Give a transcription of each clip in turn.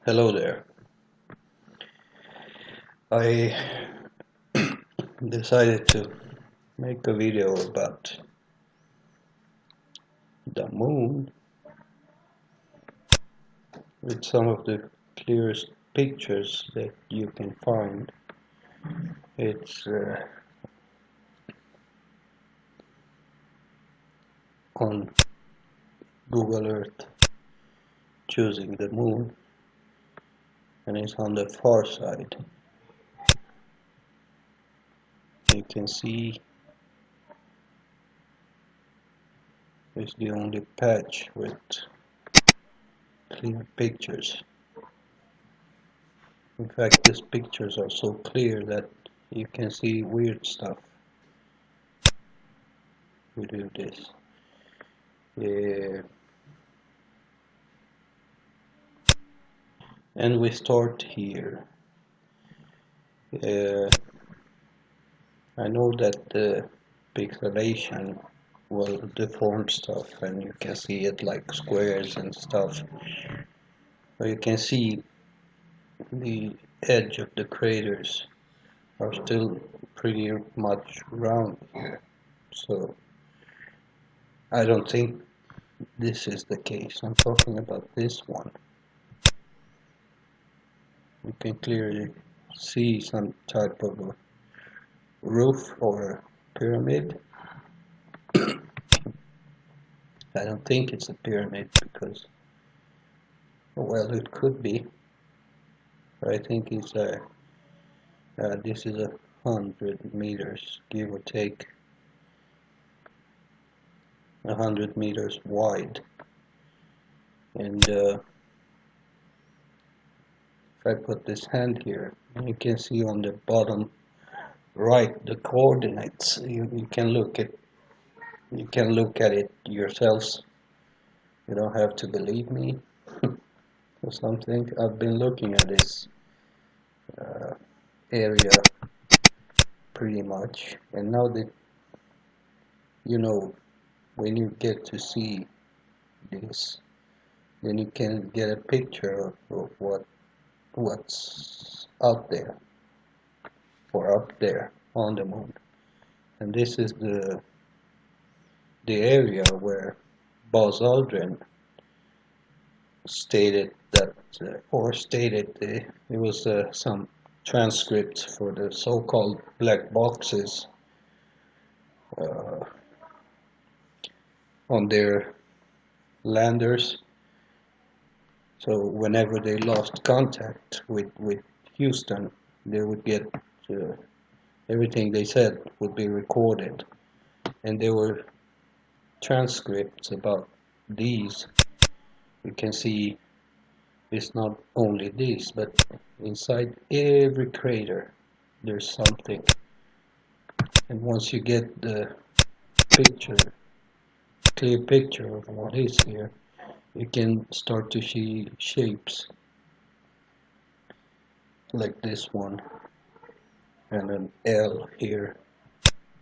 Hello there. I decided to make a video about the moon with some of the clearest pictures that you can find. It's on Google Earth choosing the moon, and it's on the far side. You can see it's the only patch with clear pictures. In fact, these pictures are so clear that you can see weird stuff. We do this. And we start here. I know that the pixelation will deform stuff, and you can see it like squares and stuff. But you can see the edge of the craters are still pretty much round here. So I don't think this is the case. I'm talking about this one. You can clearly see some type of a roof or a pyramid. I don't think it's a pyramid because, well, it could be. But I think it's this is 100 meters, give or take, 100 meters wide. And if I put this hand here, you can see on the bottom right the coordinates. You can look at it yourselves. You don't have to believe me or something. I've been looking at this area pretty much, and now that you know, when you get to see this, then you can get a picture of what's out there or up there on the moon. And this is the area where Buzz Aldrin stated that, it was some transcripts for the so-called black boxes on their landers. So whenever they lost contact with Houston, they would get everything they said would be recorded, and there were transcripts about these. You can see it's not only this, but inside every crater there's something. And once you get the clear picture of what is here, you can start to see shapes like this one and an L here,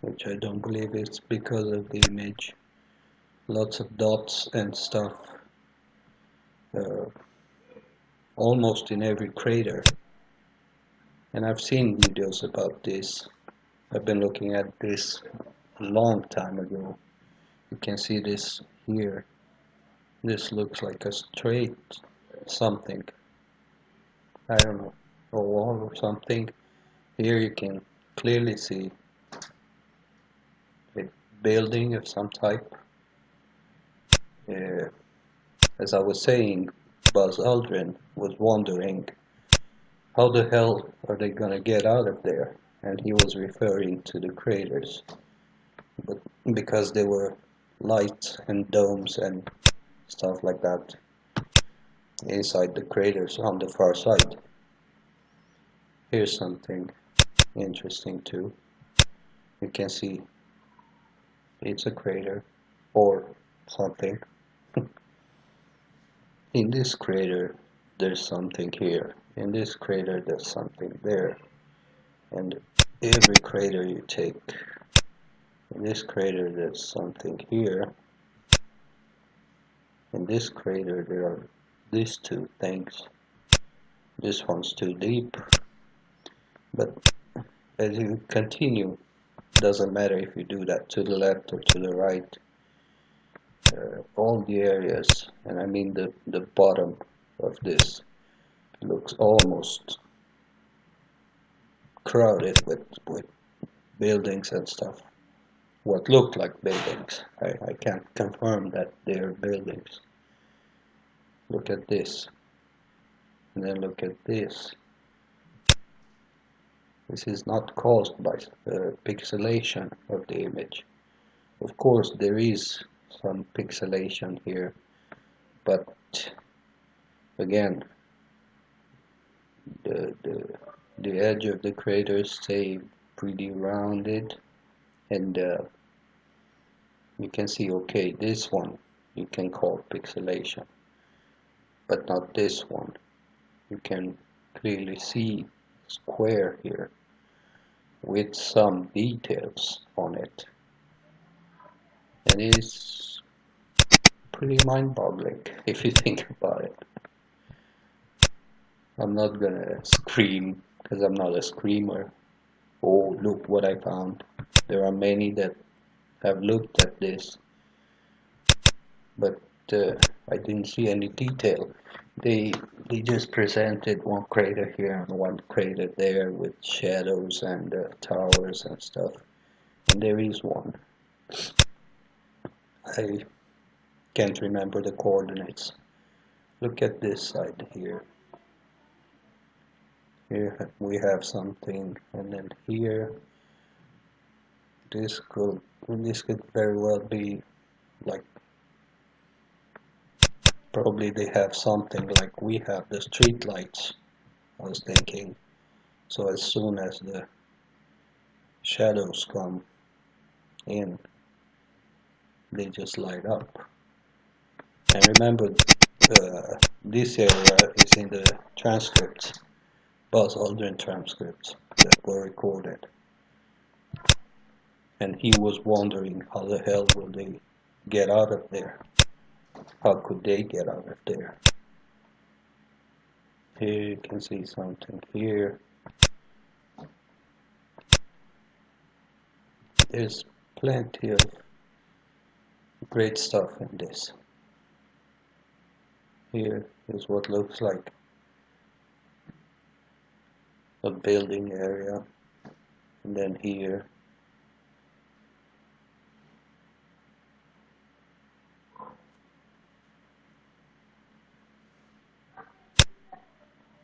which I don't believe is because of the image. Lots of dots and stuff almost in every crater. And I've seen videos about this. I've been looking at this a long time ago. You can see this here. This looks like a straight something. I don't know, a wall or something. Here you can clearly see a building of some type. As I was saying, Buzz Aldrin was wondering how the hell are they gonna get out of there? And he was referring to the craters, but because there were lights and domes and stuff like that inside the craters on the far side. Here's something interesting too. You can see it's a crater or something. In this crater there's something here. In this crater there's something there. And every crater you take, in this crater there's something here. In this crater there are these two things. This one's too deep, but as you continue, doesn't matter if you do that to the left or to the right, all the areas, and I mean the bottom of this, looks almost crowded with buildings and stuff. What looked like buildings. I can't confirm that they're buildings. Look at this, and then look at this. This is not caused by pixelation of the image. Of course there is some pixelation here, but again, the edge of the craters stay pretty rounded, and you can see, okay, this one you can call pixelation, but not this one. You can clearly see square here with some details on it, and it is pretty mind-boggling if you think about it. I'm not gonna scream, because I'm not a screamer. Oh, look what I found. There are many that have looked at this, but I didn't see any detail. They just presented one crater here and one crater there with shadows and towers and stuff, and there is one. I can't remember the coordinates. Look at this side here. Here we have something, and then here this could very well be like, probably they have something like we have the street lights, I was thinking. So as soon as the shadows come in, they just light up. And remember, this area is in the transcripts, Buzz Aldrin transcripts that were recorded. And he was wondering, how the hell will they get out of there? How could they get out of there? Here you can see something here. There's plenty of great stuff in this. Here is what looks like a building area, and then here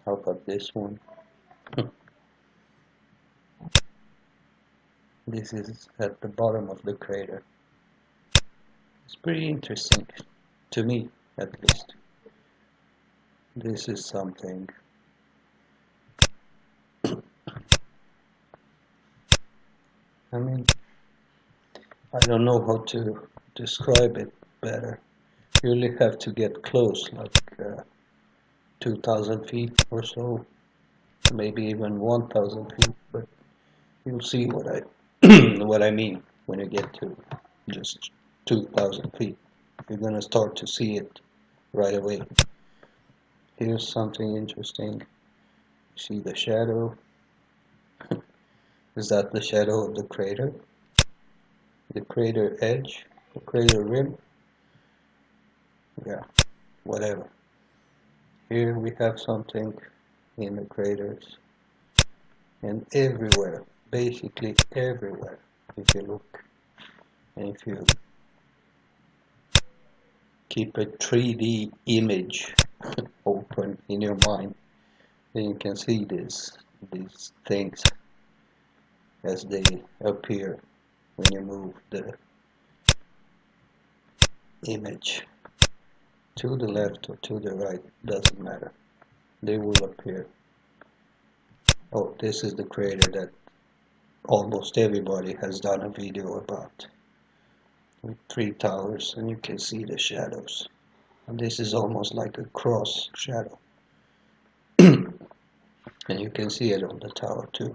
how about this one? This is at the bottom of the crater. It's pretty interesting, to me at least. This is something. I mean, I don't know how to describe it better. You really have to get close, like 2,000 feet or so, maybe even 1,000 feet, but you'll see what I what I mean when you get to just 2,000 feet. You're gonna start to see it right away. Here's something interesting. See the shadow? Is that the shadow of the crater? The crater edge? The crater rim? Yeah, whatever. Here we have something in the craters, and everywhere, basically everywhere, if you look, and if you keep a 3D image open in your mind, then you can see these things as they appear when you move the image to the left or to the right, doesn't matter, they will appear. Oh, this is the crater that almost everybody has done a video about, with 3 towers, and you can see the shadows, and this is almost like a cross shadow. And you can see it on the tower too,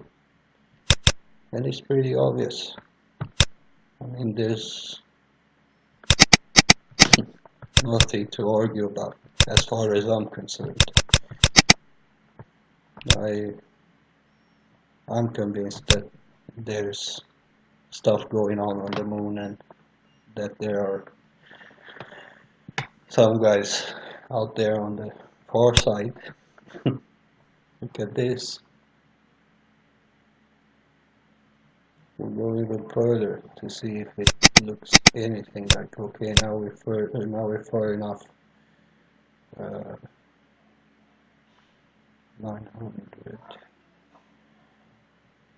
and it's pretty obvious. I mean, there's nothing to argue about as far as I'm concerned. I I'm convinced that there's stuff going on the moon, and that there are some guys out there on the far side. Look at this. We'll go even further to see if it looks anything like, okay, now we're far enough. 900.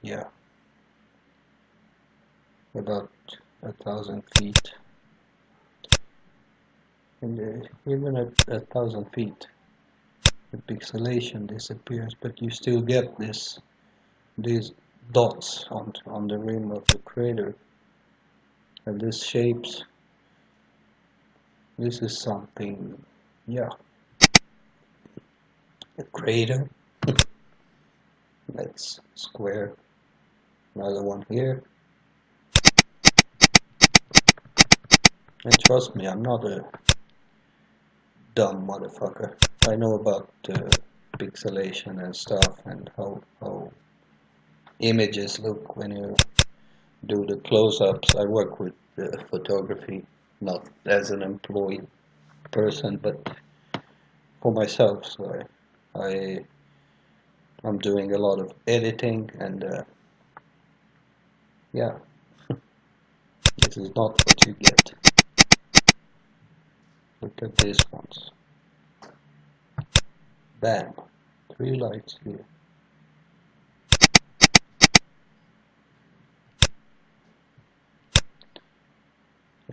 Yeah, about 1,000 feet. And even at 1,000 feet, the pixelation disappears, but you still get these dots on the rim of the crater. And these shapes, this is something, yeah, a crater. That's square. Another one here. And trust me, I'm not a dumb motherfucker. I know about pixelation and stuff, and how images look when you do the close-ups. I work with photography, not as an employed person, but for myself. So I'm doing a lot of editing, and yeah, this is not what you get. Look at these ones. Bam, 3 lights here.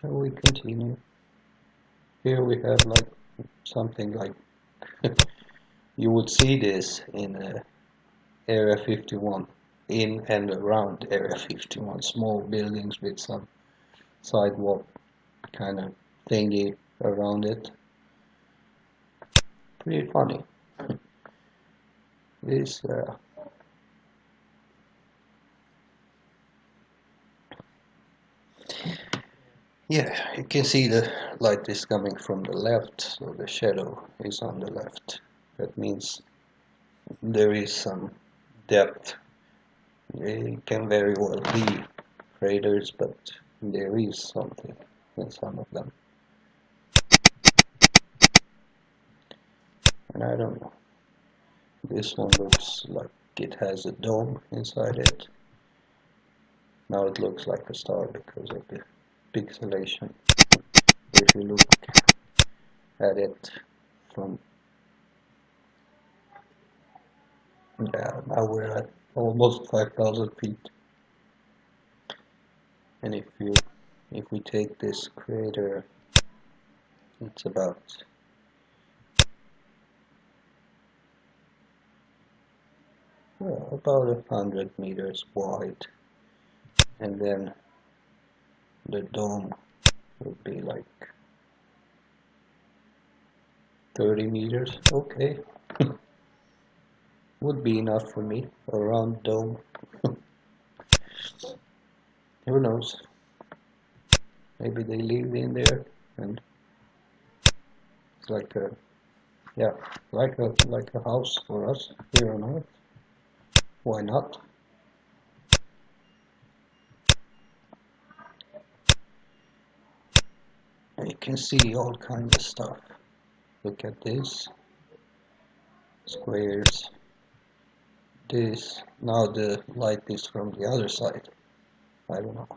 And we continue. Here we have like something like you would see this in Area 51, in and around Area 51, small buildings with some sidewalk kind of thingy around it. Pretty funny. This yeah, you can see the light is coming from the left, so the shadow is on the left. That means there is some depth. It can very well be craters, but there is something in some of them. And I don't know. This one looks like it has a dome inside it. Now it looks like a star because of the pixelation. If you look at it from, yeah, now we're at almost 5,000 feet. And if we take this crater, it's about about 100 meters wide, and then the dome would be like 30 meters. Okay, would be enough for me. A round dome. Who knows? Maybe they live in there, and it's like a, yeah, like a house for us here on Earth. Why not? And you can see all kinds of stuff. Look at this. Squares. This. Now the light is from the other side. I don't know.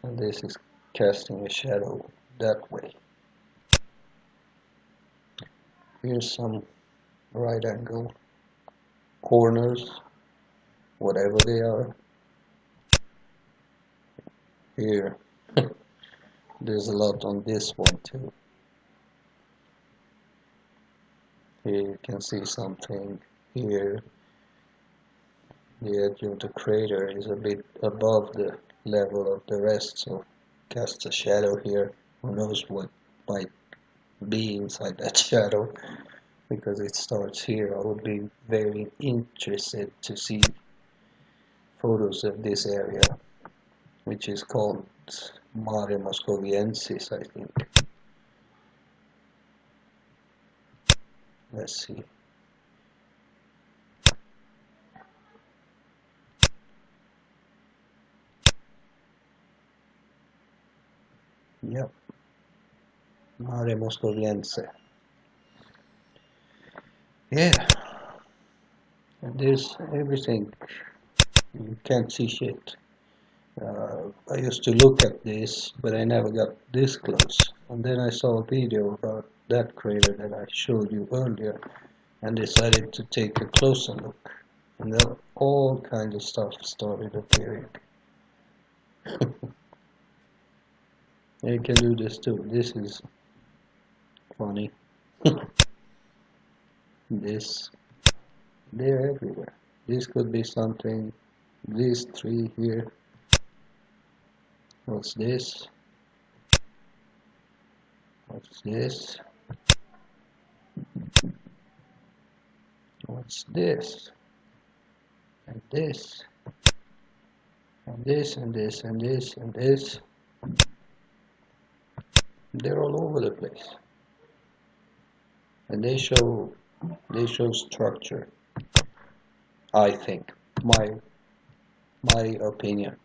And this is casting a shadow that way. Here's some right angle corners, whatever they are. Here, there's a lot on this one too. Here you can see something. Here, the edge of the crater is a bit above the level of the rest, so casts a shadow here. Who knows what might be inside that shadow, because it starts here. I would be very interested to see photos of this area, which is called Mare Moscoviense, I think. Let's see. Yep, Mare Moscoviense. Yeah, and there's everything. You can't see shit. I used to look at this, but I never got this close. And then I saw a video about that crater that I showed you earlier, and decided to take a closer look. And then all kinds of stuff started appearing. You can do this too. This is funny. This, they're everywhere. This could be something. These three here. What's this? What's this? What's this? And this. And this and this and this and this. They're all over the place. And they show structure. I think. My opinion.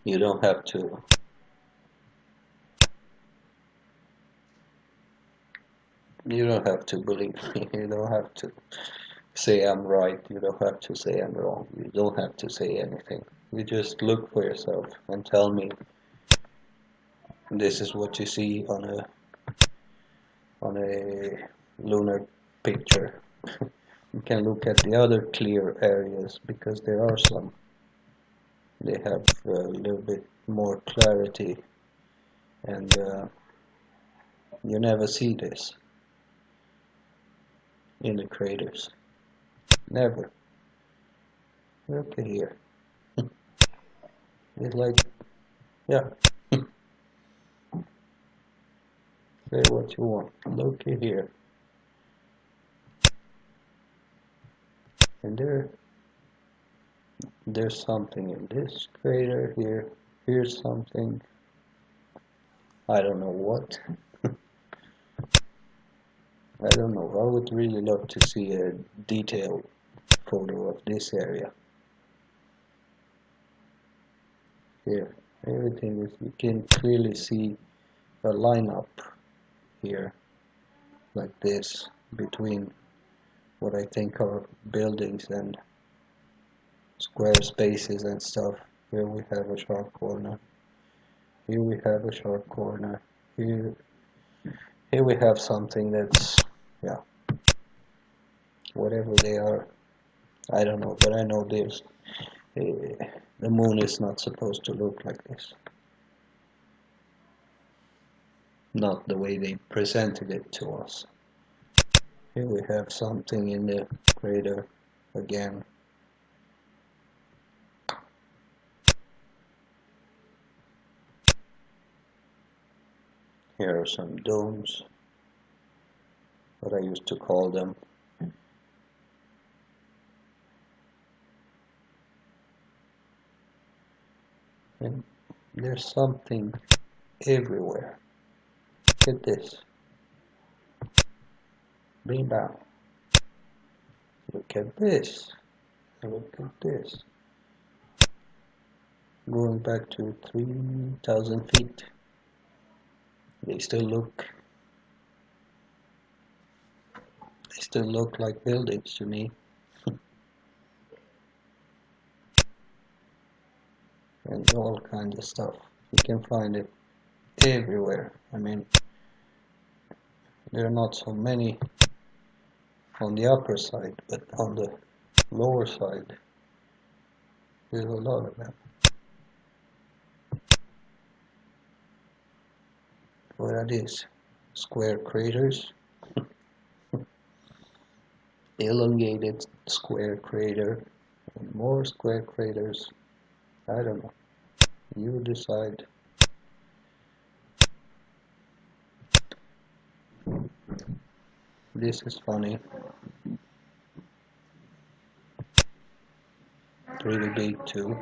You don't have to believe me. You don't have to say I'm right. You don't have to say I'm wrong. You don't have to say anything. You just look for yourself and tell me this is what you see on a lunar picture. You can look at the other clear areas because there are some. They have a little bit more clarity, and you never see this in the craters. Never. Look at here. It's like, yeah. Say what you want. Look at here. And there's something in this crater here. Here's something. I don't know what. I don't know. I would really love to see a detailed photo of this area. Here, everything is, you can clearly see a lineup here, like this, between what I think are buildings and square spaces and stuff. Here we have a sharp corner. Here we have a sharp corner. Here we have something that's, yeah, whatever they are, I don't know, but I know this. The moon is not supposed to look like this. Not the way they presented it to us. Here we have something in the crater again. Here are some domes, what I used to call them. And there's something everywhere. Look at this. Bring down. Look at this. Look at this. Going back to 3,000 feet. They still look like buildings to me. And all kinds of stuff. You can find it everywhere. I mean, there are not so many on the upper side, but on the lower side, there's a lot of them. What are these? Square craters? Elongated square crater, and more square craters. I don't know. You decide. This is funny. Pretty big too.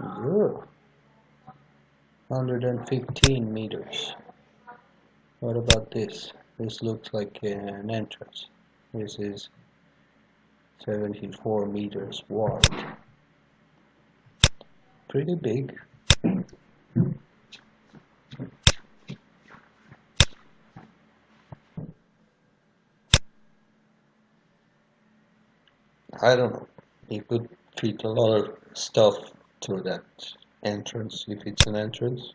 Yeah. 115 meters. What about this? This looks like an entrance. This is 74 meters wide. Pretty big. I don't know. You could fit a lot of stuff through that entrance if it's an entrance.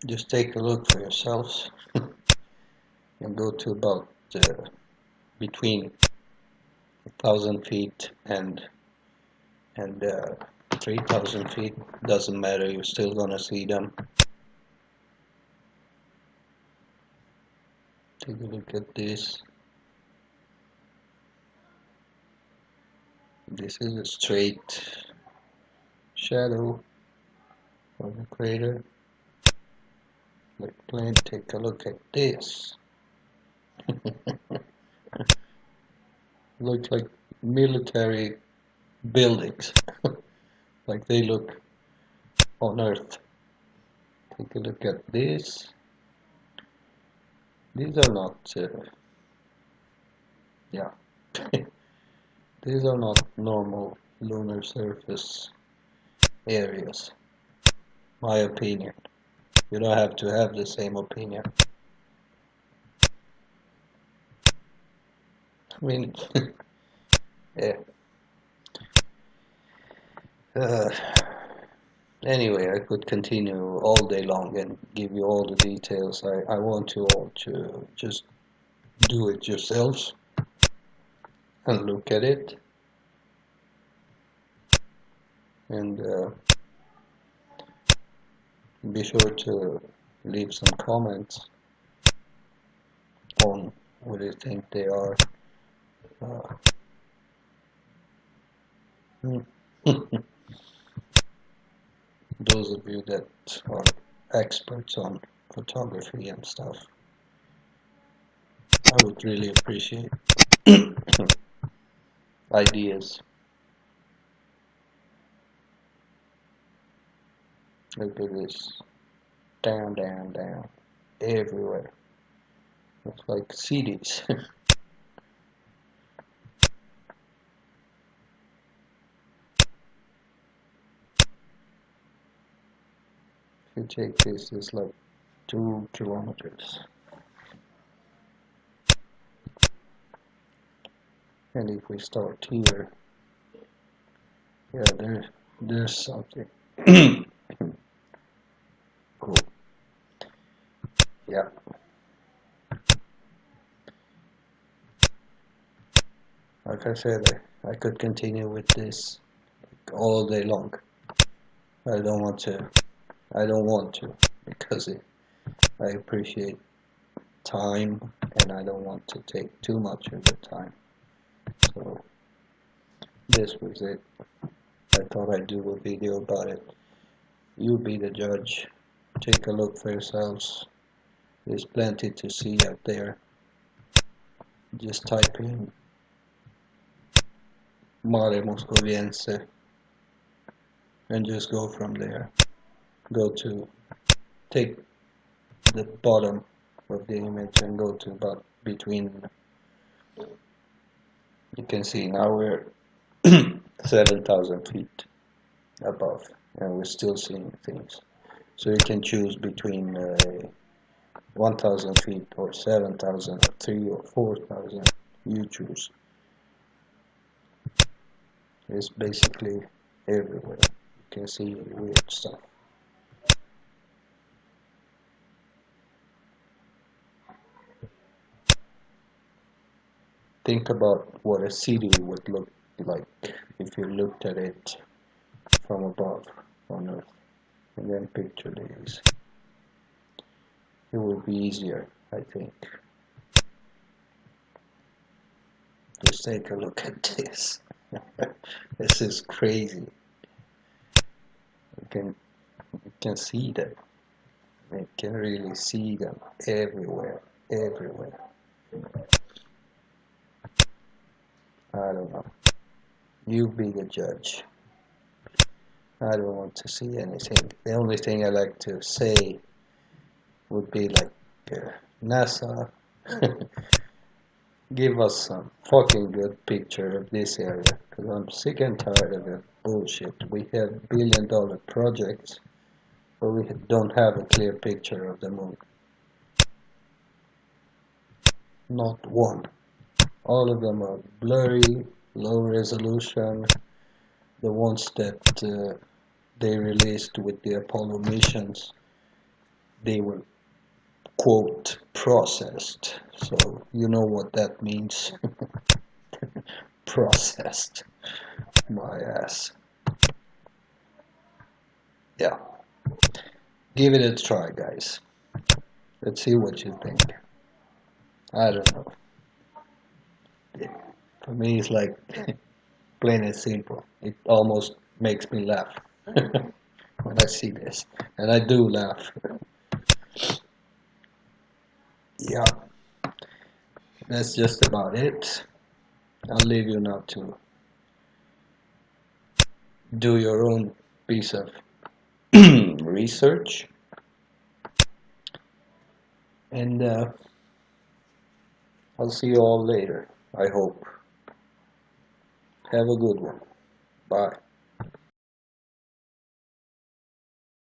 Just take a look for yourselves and go to about between 1,000 feet and 3,000 feet. Doesn't matter, you're still gonna see them. Take a look at this. This is a straight shadow of the crater. Take a look at this. Looks like military buildings, like they look on Earth. Take a look at this. These are not, yeah, these are not normal lunar surface areas. My opinion. You don't have to have the same opinion. I mean, yeah. Anyway, I could continue all day long and give you all the details. I want you all to just do it yourselves and look at it. And be sure to leave some comments on what you think they are. Those of you that are experts on photography and stuff, I would really appreciate ideas. Look at this. Down, down, down. Everywhere. It's like cities. If you take this, it's like 2 kilometers. And if we start here, yeah, there's something. Cool. Yeah. Like I said, I could continue with this all day long. I don't want to because I appreciate time and I don't want to take too much of your time. So this was it. I thought I'd do a video about it. You be the judge. Take a look for yourselves. There's plenty to see out there. Just type in Mare Moscoviense and just go from there. Take the bottom of the image and go to about between. You can see now we're 7,000 feet above and we're still seeing things. So you can choose between 1,000 feet or 7,000 or 3,000 or 4,000. You choose. It's basically everywhere. You can see weird stuff. Think about what a city would look like if you looked at it from above on Earth, and then picture these. It would be easier, I think. Just take a look at this. This is crazy. You can see them. You can really see them everywhere, everywhere. I don't know. You be the judge. I don't want to see anything. The only thing I like to say would be like NASA, give us some fucking good picture of this area, because I'm sick and tired of that bullshit. We have billion-dollar projects, but we don't have a clear picture of the moon. Not one. All of them are blurry, low resolution. The ones that they released with the Apollo missions, they were, quote, processed. So you know what that means. Processed. My ass. Yeah. Give it a try, guys. Let's see what you think. I don't know. For me, it's like plain and simple. It almost makes me laugh when I see this. And I do laugh. Yeah, that's just about it. I'll leave you now to do your own piece of research. And I'll see you all later, I hope. Have a good one. Bye.